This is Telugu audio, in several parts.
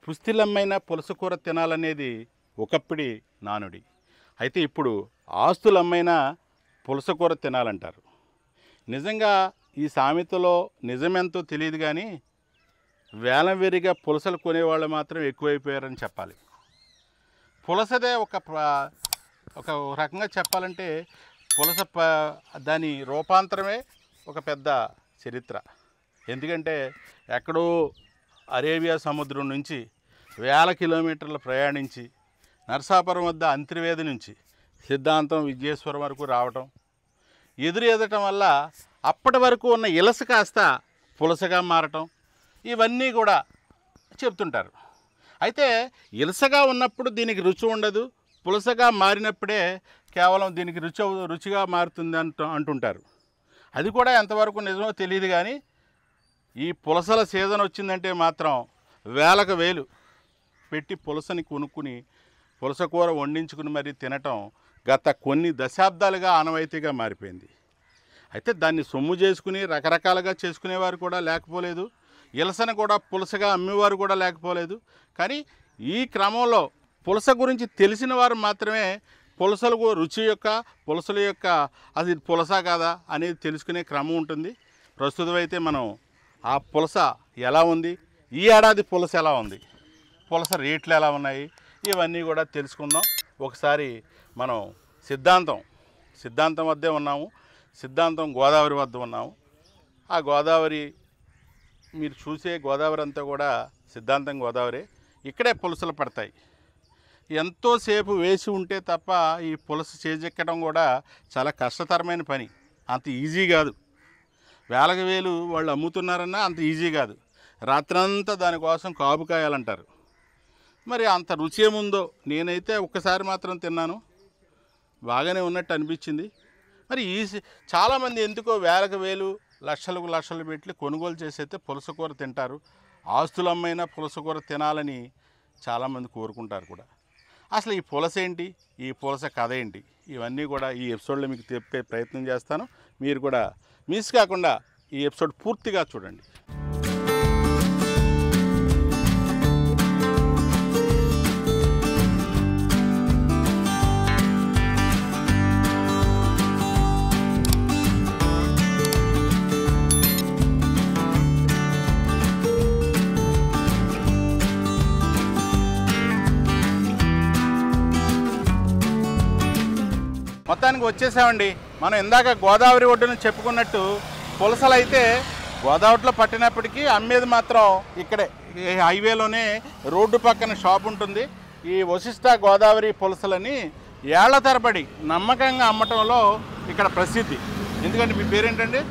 పుస్తిలమ్మైన పులస కూర తినాలనేది ఒకప్పటి నానుడి. అయితే ఇప్పుడు ఆస్తులమ్మైనా పులస కూర తినాలంటారు. నిజంగా ఈ సామెతలో నిజమెంతో తెలియదు కానీ వేలంవేరిగా పులసలు కొనేవాళ్ళు మాత్రం ఎక్కువైపోయారని చెప్పాలి. పులసదే ఒక రకంగా చెప్పాలంటే పులస దాని రూపాంతరమే ఒక పెద్ద చరిత్ర. ఎందుకంటే ఎక్కడో అరేబియా సముద్రం నుంచి వేల కిలోమీటర్లు ప్రయాణించి నరసాపురం వద్ద అంతర్వేది నుంచి సిద్ధాంతం విజయేశ్వరం వరకు రావటం, ఎదురెదటం వల్ల అప్పటి వరకు ఉన్న ఇలస కాస్త పులసగా మారటం, ఇవన్నీ కూడా చెప్తుంటారు. అయితే ఇలసగా ఉన్నప్పుడు దీనికి రుచి ఉండదు, పులసగా మారినప్పుడే కేవలం దీనికి రుచిగా మారుతుంది అంటుంటారు. అది కూడా ఎంతవరకు నిజమో తెలియదు కానీ ఈ పులసల సీజన్ వచ్చిందంటే మాత్రం వేలకు వేలు పెట్టి పులసని కొనుక్కుని పులస కూర వండించుకుని మరీ తినటం గత కొన్ని దశాబ్దాలుగా ఆనవాయితీగా మారిపోయింది. అయితే దాన్ని సొమ్ము చేసుకుని రకరకాలుగా చేసుకునేవారు కూడా లేకపోలేదు, ఇలసను కూడా పులసగా అమ్మేవారు కూడా లేకపోలేదు. కానీ ఈ క్రమంలో పులస గురించి తెలిసిన వారు మాత్రమే పులసలకు పులసల యొక్క అది పులస కాదా అనేది తెలుసుకునే క్రమం ఉంటుంది. ప్రస్తుతం అయితే మనం ఆ పులస ఎలా ఉంది, ఈ ఏడాది పులస ఎలా ఉంది, పులస రేట్లు ఎలా ఉన్నాయి, ఇవన్నీ కూడా తెలుసుకుందాం. ఒకసారి మనం సిద్ధాంతం వద్దే ఉన్నాము. సిద్ధాంతం గోదావరి వద్ద ఉన్నాము. ఆ గోదావరి మీరు చూసే గోదావరి అంతా కూడా సిద్ధాంతం గోదావరి. ఇక్కడే పులసలు పడతాయి. ఎంతోసేపు వేసి ఉంటే తప్ప ఈ పులస చేజెక్కడం కూడా చాలా కష్టతరమైన పని. అంత ఈజీ కాదు. వేలకు వేలు వాళ్ళు అమ్ముతున్నారన్నా అంత ఈజీ కాదు. రాత్రంతా దానికోసం కాపు కాయాలంటారు. మరి అంత రుచి ఏముందో నేనైతే ఒక్కసారి మాత్రం తిన్నాను, బాగానే ఉన్నట్టు అనిపించింది. మరి చాలామంది ఎందుకో వేలకు వేలు లక్షలు పెట్టి కొనుగోలు చేసైతే పులస కూర తింటారు. ఆస్తులమ్మైనా పులస కూర తినాలని చాలామంది కోరుకుంటారు కూడా. అసలు ఈ పులస ఏంటి, ఈ పులస కథ ఏంటి, ఇవన్నీ కూడా ఈ ఎపిసోడ్లో మీకు చెప్పే ప్రయత్నం చేస్తాను. మీరు కూడా మిస్ కాకుండా ఈ ఎపిసోడ్ పూర్తిగా చూడండి. మొత్తానికి వచ్చేసామండి. మనం ఇందాక గోదావరి ఒడ్డును చెప్పుకున్నట్టు పులసలు అయితే గోదావరిలో పట్టినప్పటికీ అమ్మేది మాత్రం ఇక్కడే హైవేలోనే రోడ్డు పక్కన షాప్ ఉంటుంది. ఈ వశిష్ట గోదావరి పులసలని ఏళ్ల తరబడి నమ్మకంగా అమ్మటంలో ఇక్కడ ప్రసిద్ధి. ఎందుకంటే మీ పేరేంటండి?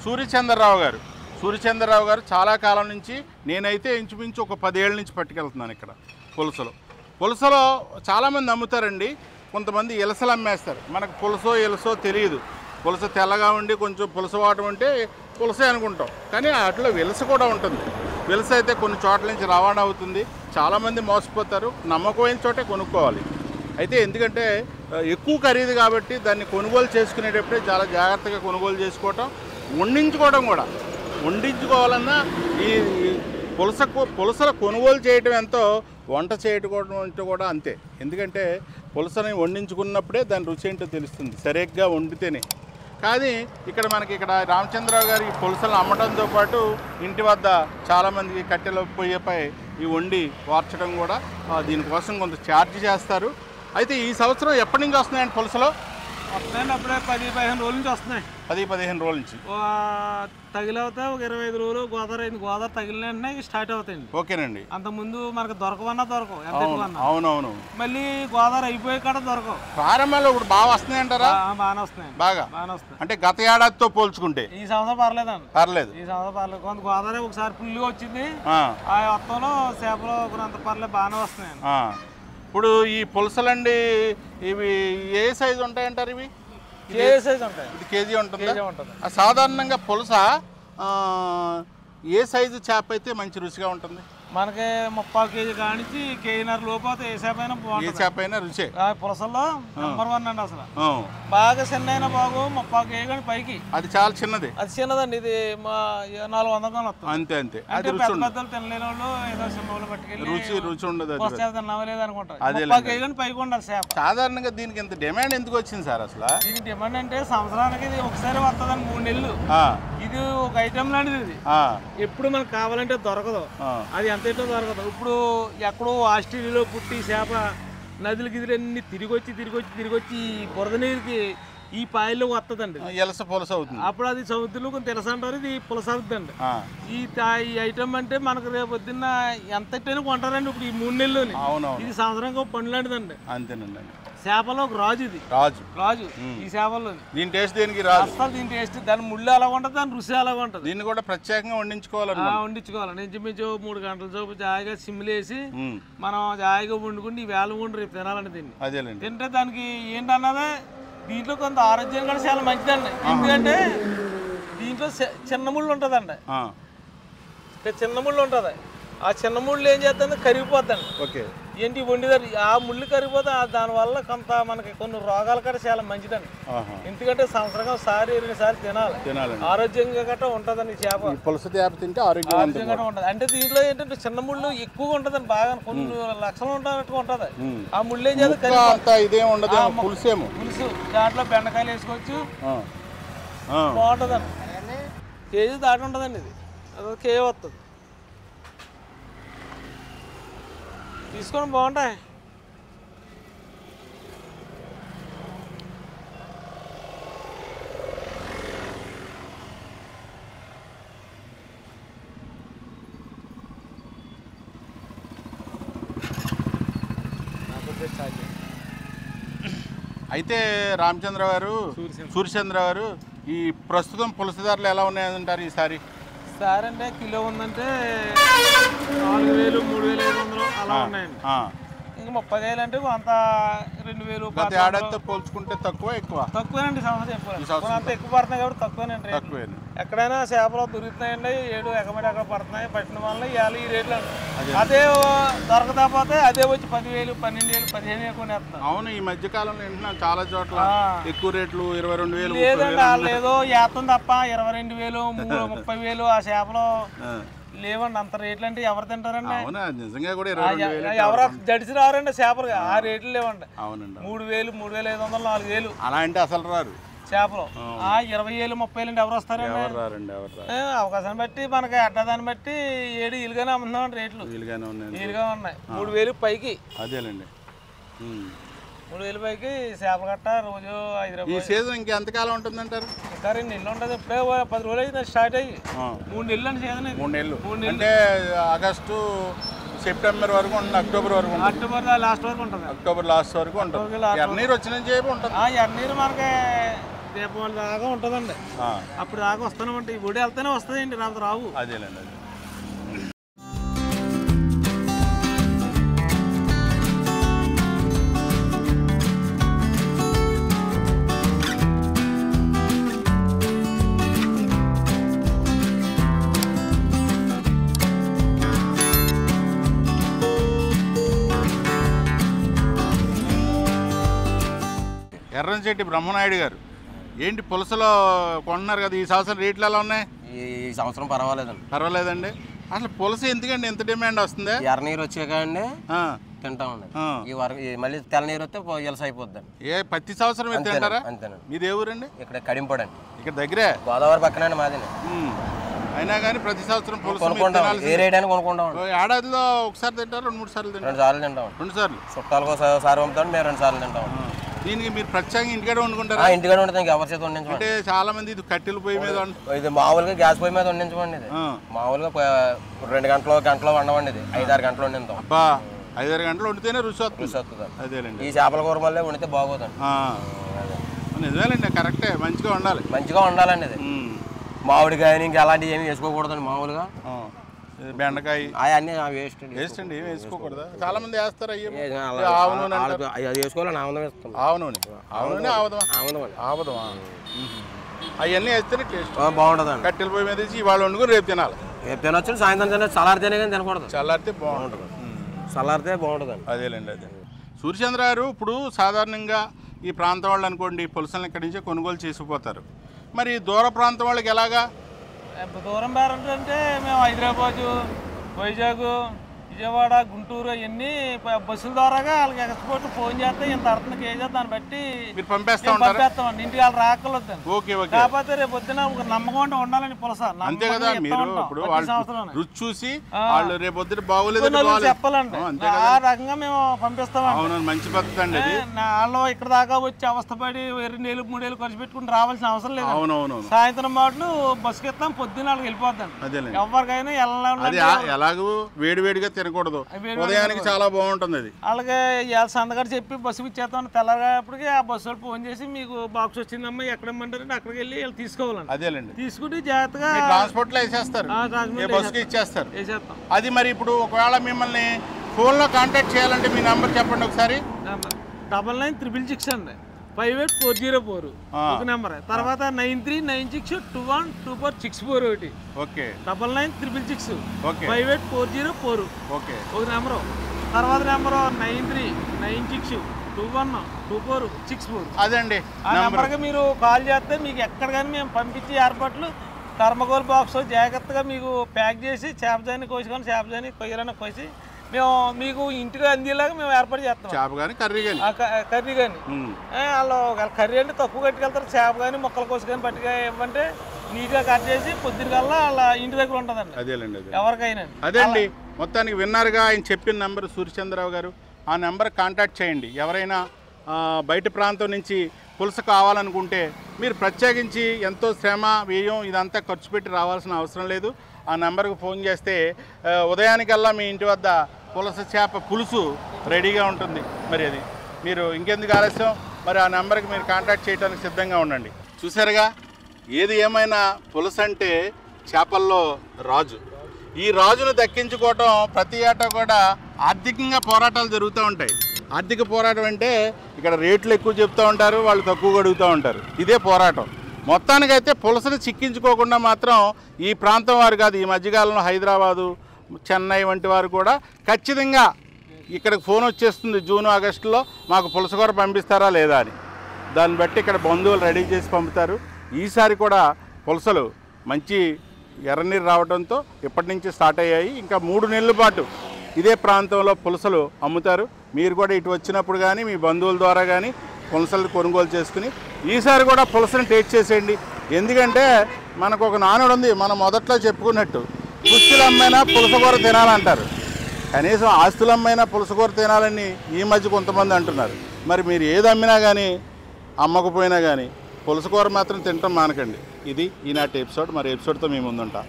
సూర్యచంద్రరావు గారు చాలా కాలం నుంచి, నేనైతే ఇంచుమించు ఒక 10 ఏళ్ళ నుంచి పట్టుకెళ్తున్నాను ఇక్కడ పులసలో చాలామంది అమ్ముతారండి. కొంతమంది ఇలసలు అమ్మేస్తారు. మనకు పులసో ఇలసో తెలియదు. పులస తెల్లగా ఉండి కొంచెం పులస వాటం అంటే పులసే అనుకుంటాం, కానీ వాటిలో విలస కూడా ఉంటుంది. విలస అయితే కొన్ని చోట్ల నుంచి రవాణా అవుతుంది. చాలామంది మోసపోతారు. నమ్మకమైన చోటే కొనుక్కోవాలి. అయితే ఎందుకంటే ఎక్కువ ఖరీదు కాబట్టి దాన్ని కొనుగోలు చేసుకునేటప్పుడే చాలా జాగ్రత్తగా కొనుగోలు చేసుకోవటం, వండించుకోవాలన్నా ఈ పులసల కొనుగోలు చేయటం ఎంతో, వంట చేయటం కూడా అంతే. ఎందుకంటే పులసని వండించుకున్నప్పుడే దాని రుచి ఏంటో తెలుస్తుంది, సరిగ్గా వండితేనే. కానీ ఇక్కడ రామచంద్రరావు గారు ఈ పులసలను అమ్మడంతో పాటు ఇంటి వద్ద చాలామందికి కట్టెల పొయ్యిపై ఈ వండి వార్చడం కూడా దీనికోసం కొంత ఛార్జ్ చేస్తారు. అయితే ఈ సంవత్సరం ఎప్పటి నుంచి వస్తున్నాయండి పులసలు? వస్తాయండి, అప్పుడే 10-15 రోజుల నుంచి వస్తున్నాయి. 10-15 రోజుల నుంచి తగిలవుతాయి. ఒక 25 రోజులు గోదావరి తగిలిన వెంటనే స్టార్ట్ అవుతాయండి. ఓకేనండి. అంతకుముందు మనకు దొరకవన్నా అవునవును. మళ్ళీ గోదావరి అయిపోయే కాడ దొరకవు. ప్రారంభంలో ఇప్పుడు బాగా వస్తున్నాయి అంటారా? బాగానే వస్తున్నాయి. బాగానే వస్తాయి అంటే గత ఏడాదితో పోల్చుకుంటే ఈ సంవత్సరం పర్లేదు. ఈ సంవత్సరం పర్లేదు. కొంత గోదావరి ఒకసారి ఫుల్గా వచ్చింది. ఆ మొత్తంలో చేపలు కొంత పర్లేదు, బాగానే వస్తున్నాయండి. ఇప్పుడు ఈ పులసలండి ఇవి ఏ సైజు ఉంటాయంటారు? ఇవి సైజు ఉంటాయి. ఇది కేజీ ఉంటుంది. సాధారణంగా పులస ఏ సైజు చేప అయితే మంచి రుచిగా ఉంటుంది? మనకి 30 కేజీ కానించి కేజీన్నర లోపు ఏ చేప అయినా బాగుంటుంది. ఏ చేప అయినా రుచి పులసల్లో నెంబర్ 1 అండి అసలు. బాగా చిన్న అయినా బాగు 30 కేజీ కానీ పైకి. అది చాలా చిన్నది. అది చిన్నదండి. ఇది మా 400 గ్రాములు వస్తుంది. అంతే అంతే. అది పెద్దలు తినలేని వాళ్ళు ఏదో చిన్న వాళ్ళు పట్టుకెళ్ళి రుచి ఉండదు. తిన్నావా లేదు అనుకుంటారు. 30 కేజీ కానీ పైకి ఉండాలి చేప. సాధారణంగా దీనికి ఇంత డిమాండ్ ఎందుకు వచ్చింది సార్ అసలు? దీనికి డిమాండ్ అంటే సంవత్సరానికి ఇది ఒకసారి వస్తుందని 3 నెలలు. ఇది ఒక ఐటమ్ లాంటిది. ఇది ఎప్పుడు మనకు కావాలంటే దొరకదు. అది ఎంత ఏంటో దొరకదు. ఇప్పుడు ఎక్కడో ఆస్ట్రేలియాలో పుట్టి చేప నదులు గిదులు అన్ని తిరిగి వచ్చి బురద నీరుకి ఈ పాయల్లో వస్తుందండి. ఎలస పులస అవుతుంది. అప్పుడు అది సముద్రంలో కొంచెం తెలుస అంటారు. ఇది పులస అవుతుందండి. ఈ ఐటమ్ అంటే మనకు రేపు పొద్దున్న ఎంత ఎట్టైనా కొంటారండి. ఇప్పుడు ఈ 3 నెలల్లోని ఇది సంవత్సరంగా పండు లాంటిదండి. అంతేనండి. చేపలో ఒక రాజు. ఇది రాజు ఈ చేపల్లో. దీని టేస్ట్ దేనికి రాదు అసలు. దీని టేస్ట్ దాని ముళ్ళు అలాగ ఉంటుంది, దాని రుచి అలాగ ఉంటుంది. దీన్ని కూడా ప్రత్యేకంగా వండించుకోవాలి. ఇంచుమించు 3 గంటల సేపు జాయిగా సిమ్లేసి మనం జాయిగా వండుకుని ఈ వేళ వండు రేపు తినాలండి. దీన్ని తింటే దానికి ఏంటన్నదే దీంట్లో కొంత ఆరోగ్యం కూడా చాలా మంచిదండి. ఎందుకంటే దీంట్లో చిన్న ముళ్ళు ఉంటుందండి. చిన్న ముళ్ళు ఉంటుంది. ఆ చిన్న ముళ్ళు ఏం చేస్తుంది, కరిగిపోద్దండి. ఏంటి వండిదారు ఆ ముళ్ళు కరిగిపోతే దానివల్ల కొంత మనకి కొన్ని రోగాలు కూడా చాలా మంచిదండి. ఎందుకంటే సంవత్సరంగా ఒకసారి 2 సార్లు తినాలి. ఆరోగ్యంగా గట్రా ఉంటుందండి చేప. పులస చేప తింటే ఆరోగ్యంగా ఉంటుంది. అంటే దీంట్లో ఏంటంటే చిన్న ముళ్ళు ఎక్కువగా ఉంటుందండి. బాగా కొన్ని లక్షలు ఉంటున్నట్టుగా ఉంటుంది. ఆ ముళ్ళు ఏం చేస్తుంది, పులుసు దాంట్లో బెండకాయలు వేసుకోవచ్చు. బాగుంటుందండి. కేజీ దాటి ఉంటుందండి. ఇది అదో కేజీ వస్తుంది. తీసుకొని బాగుంటాయి. అయితే రామచంద్ర గారు, సూర్యచంద్ర గారు, ఈ ప్రస్తుతం పులస ధరలు ఎలా ఉన్నాయంటారు ఈసారి? అంటే కిలో ఉందంటే 4,000, 3,500 అలా ఉన్నాయండి. ఇంకా 30,000 అంటే అంత 2,000 ఏడాదితో పోల్చుకుంటే తక్కువేనండి. సంవత్సరం అంత ఎక్కువ పడుతున్నాయి కాబట్టి తక్కువేనండి. ఎక్కడైనా చేపలు దొరుకుతున్నాయండి. 7 ఎక్కబడి అక్కడ పడుతున్నాయి. పట్టిన వల్ల ఇవాళ ఈ రేట్లు అదే దొరకకపోతే అదే వచ్చి 10,000, 12,000, 15,000 కొనేస్తున్నారు. అవును. ఈ మధ్య కాలంలో ఏంటన్నా చాలా చోట్ల ఎక్కువ రేట్లు 22,000. లేదండి, వాళ్ళు ఏదో ఏతం తప్ప 22,000, 30,000 ఆ చేపలు లేవండి. అంత రేట్లు అంటే ఎవరు తింటారండి? నిజంగా కూడా ఎవరు జడిసి రారండి చేపలు. ఆ రేట్లు లేవండి. 3,000, 3,500, 4,000 అలా అంటే అసలు రారు చేపలు. 20,000, 30,000 ఎవరు వస్తారండి? అవకాశాన్ని బట్టి మనకి అడ్డదాన్ని బట్టి 7 ఇలుగానే అమ్ముతున్నాం. రేట్లు ఇలుగా ఉన్నాయి. 3,000 పైకి. అదేలేండి. 3,000 పైకి చేపలు గట్ట రోజు 5 రూపాయలు. ఈ సీజన్ ఇంకెంతకాలం ఉంటుందంటారు? ఇంకా 2 నెలలు ఉంటుంది. ఇప్పుడే 10 రోజులు అయితే స్టార్ట్ అయ్యి 3 నెలలు అండి సీజన్. 3 నెలలు అంటే ఆగస్టు, సెప్టెంబర్ వరకు ఉంటుంది. అక్టోబర్ వరకు ఉంటుంది. అక్టోబర్ లాస్ట్ వరకు ఉంటుంది. అక్టోబర్ లాస్ట్ వరకు ఉంటుంది. ఎర్నీరు వచ్చిన చేప ఉంటుంది. ఎర్నీరు మనకి దీపావళి దాకా ఉంటుందండి. అప్పుడు దాకా వస్తానంటే ఈ గుడి వెళ్తేనే వస్తాయండి, రాదు రావు. అదేలేండి. ఎర్రంశెట్టి బ్రహ్మనాయుడు గారు, ఏంటి పులసలో కొంటున్నారు కదా, ఈ సంవత్సరం రేట్లు ఎలా ఉన్నాయి? ఈ సంవత్సరం పర్వాలేదండి. అసలు పులస ఎందుకండి ఎంత డిమాండ్ వస్తుంది? ఎర్ర నీరు వచ్చాకండి తింటామండి. మళ్ళీ తెల్ల నీరు వస్తే ఎలస అయిపోద్దండి. ప్రతి సంవత్సరం తింటారా? అంతేనండి. మీది ఏ ఊరండి? ఇక్కడ కడింపడండి. ఇక్కడ దగ్గరే, గోదావరి పక్కనండి మాది. అయినా కానీ ప్రతి సంవత్సరం పులస ఏ రేట్ అని కొనుక్కుంటాం. ఏడాదిలో ఒకసారి తింటారు, 2-3 సార్లు తింటారు? 2 సార్లు తింటాం. 2 సార్లు. చుట్టాలకు ఒకసారి పంపుతాం, మేము 2 సార్లు తింటాం. దీనికి మీరు ప్రత్యేకంగా ఇంటికాడ వండుకుంటారా? ఇంటికాడ వండుతాం. ఎవరి చేత వండించండి. అంటే చాలా మంది ఇది కట్టెల పొయ్యి మీద, ఇది మామూలుగా గ్యాస్ పొయ్యి మీద వండించమండి. ఇది మామూలుగా 2 గంటలు వండవండి. ఇది 5-6 గంటలు వండిందాం. 5-6 గంటలు వండితేనే రుచి వస్తుంది. అదేలేండి. ఈ చేపల కూర మళ్ళీ వండితే బాగోదండి. నిజమేనండి, కరెక్టే. మంచిగా వండాలండి. ఇది మామిడికాయ ఇంకా అలాంటివి ఏమి వేసుకోకూడదండి. మామూలుగా బెండకాయ అవన్నీ వేస్ట్ అండి, ఏమి వేసుకోకూడదు. చాలా మంది వేస్తారు. ఆవు నూనె అది వేసుకోవాలని ఆవు నూనె వేస్తాం. ఆవు నూనె అవన్నీ వేస్తేనే టేస్ట్ బాగుంటుంది. కట్టెల పొయ్యి మీద వేసి ఇవాళ వండుకొని రేపు తినాలి. తినొచ్చు, సాయంత్రం తినచ్చు, చల్లారితేనే కానీ తినకూడదు. చల్లారితే బాగుంటుంది. చల్లారితే బాగుంటుందండి. అదేలేండి అదే. సూర్యచంద్ర గారు, ఇప్పుడు సాధారణంగా ఈ ప్రాంతం వాళ్ళు అనుకోండి పులసలను ఇక్కడి నుంచే కొనుగోలు చేసిపోతారు. మరి దూర ప్రాంతం వాళ్ళకి ఎలాగా? దూరం పేరంటే మేము హైదరాబాదు, వైజాగ్, విజయవాడ, గుంటూరు అవన్నీ బస్సుల ద్వారాగా వాళ్ళకి ఎక్స్పోర్ట్ ఫోన్ చేస్తే ఇంత అర్థం కేజీ దాన్ని బట్టి మీరు పంపిస్తామండి. ఇంటికి వాళ్ళు రాకలొద్దండి. Okay okay. కాకపోతే రేపు పొద్దున ఒక నమ్మకం ఉండాలని పులస. అంతే కదా, మీరు ఇప్పుడు వాళ్ళు రుచి చూసి వాళ్ళు రేపు పొద్దున బాగోలేదు చెప్పాలండి. ఆ రకంగా మేము పంపిస్తామండి. అవును, మంచి పద్ధతి అండి అది. వాళ్ళు ఇక్కడ దాకా వచ్చి అవస్థపడి 2 3 ఏళ్ళు ఖర్చు పెట్టుకుని రావాల్సిన అవసరం లేదు. అవునవును. సాయంత్రం మాటలు బస్సుకి ఇస్తాం, పొద్దున వాళ్ళకి వెళ్ళిపోతాం. ఎవరికైనా వెళ్ళాలి. ఎలాగూ వేడివేడిగా తినకూడదు, ఉదయానికి చాలా బాగుంటుంది అది. అలాగే సందగారు చెప్పి బస్సు ఇచ్చేస్తాం. తెల్లగాప్పటికి ఆ బస్సు వాళ్ళు ఫోన్ చేసి మీకు బాక్స్ వచ్చిందమ్మా ఎక్కడ ఇమ్మంటారంటే అక్కడికి వెళ్ళి వాళ్ళు తీసుకోవాలండి. అదేలేండి, తీసుకుంటే జాగ్రత్తగా ట్రాన్స్పోర్ట్ లో వేసేస్తారు, బస్సుకి ఇచ్చేస్తారు. అది మరి ఇప్పుడు ఒకవేళ మిమ్మల్ని ఫోన్ లో కాంటాక్ట్ చేయాలంటే మీ నంబర్ చెప్పండి ఒకసారి. 9966 అండి, 58404 ఒక నెంబర్. తర్వాత 9396212464 ఒకటి. ఓకే. 9966 ఓకే 58404 ఓకే ఒక నెంబరు. తర్వాత నెంబరు 9396212464. అదండి ఆ నెంబర్కి మీరు కాల్ చేస్తే మీకు ఎక్కడ కానీ మేము పంపించి ఏర్పాట్లు థర్మకోల్ బాక్స్ జాగ్రత్తగా మీకు ప్యాక్ చేసి చేపజాని కోసి కానీ చేపజాని కొయ్యాలని కోసి మేము మీకు ఇంటికి అందేలాగా మేము ఏర్పాటు చేస్తాం. చేప కానీ కర్రీ కానీ వాళ్ళు కర్రీ అంటే తక్కువ కట్టుకెళ్తారు. చేప కానీ మొక్కలు కోసి కానీ పట్టుగా ఇవ్వంటే నీట్గా కట్ చేసి పొద్దునకల్లా వాళ్ళ ఇంటి దగ్గర ఉంటుందండి. అదేలేండి ఎవరికైనా. అదేండి, మొత్తానికి విన్నారుగా ఆయన చెప్పిన నెంబర్ సూర్యచంద్రరావు గారు. ఆ నెంబర్ కాంటాక్ట్ చేయండి. ఎవరైనా బయట ప్రాంతం నుంచి పులస కావాలనుకుంటే మీరు ప్రత్యేకించి ఎంతో శ్రమ వ్యయం ఇదంతా ఖర్చు పెట్టి రావాల్సిన అవసరం లేదు. ఆ నెంబర్కి ఫోన్ చేస్తే ఉదయానికల్లా మీ ఇంటి వద్ద పులస చేప పులుసు రెడీగా ఉంటుంది. మరి అది మీరు ఇంకెందుకు ఆలస్యం, మరి ఆ నెంబర్కి మీరు కాంటాక్ట్ చేయడానికి సిద్ధంగా ఉండండి. చూసారుగా, ఏది ఏమైనా పులస అంటే చేపల్లో రాజు. ఈ రాజును దక్కించుకోవటం ప్రతి ఏటా కూడా ఆర్థికంగా పోరాటాలు జరుగుతూ ఉంటాయి. ఆర్థిక పోరాటం అంటే ఇక్కడ రేట్లు ఎక్కువ చెప్తూ ఉంటారు, వాళ్ళు తక్కువ అడుగుతూ ఉంటారు. ఇదే పోరాటం. మొత్తానికైతే పులసను చిక్కించుకోకుండా మాత్రం ఈ ప్రాంతం వారు కాదు, ఈ మధ్యకాలంలో హైదరాబాదు, చెన్నై వంటి వారు కూడా ఖచ్చితంగా ఇక్కడికి ఫోన్ వచ్చేస్తుంది జూన్ ఆగస్టులో మాకు పులసకూర పంపిస్తారా లేదా అని. దాన్ని బట్టి ఇక్కడ బంధువులు రెడీ చేసి పంపుతారు. ఈసారి కూడా పులసలు మంచి ఎర్రనీరు రావడంతో ఇప్పటి నుంచి స్టార్ట్ అయ్యాయి. ఇంకా 3 నెలల పాటు ఇదే ప్రాంతంలో పులసలు అమ్ముతారు. మీరు కూడా ఇటు వచ్చినప్పుడు కానీ మీ బంధువుల ద్వారా కానీ పులసలు కొనుగోలు చేసుకుని ఈసారి కూడా పులసను టేస్ట్ చేసేయండి. ఎందుకంటే మనకు ఒక నానుడు ఉంది, మనం మొదట్లో చెప్పుకున్నట్టు కుస్తీలమ్మైనా పులసకూర తినాలంటారు. కనీసం ఆస్తులమ్మైనా పులసకూర తినాలని ఈ మధ్య కొంతమంది అంటున్నారు. మరి మీరు ఏది అమ్మినా కానీ అమ్మకపోయినా కానీ పులసకూర మాత్రం తినటం మానకండి. ఇది ఈనాటి ఎపిసోడ్. మరి ఎపిసోడ్తో మీ ముందుంటా.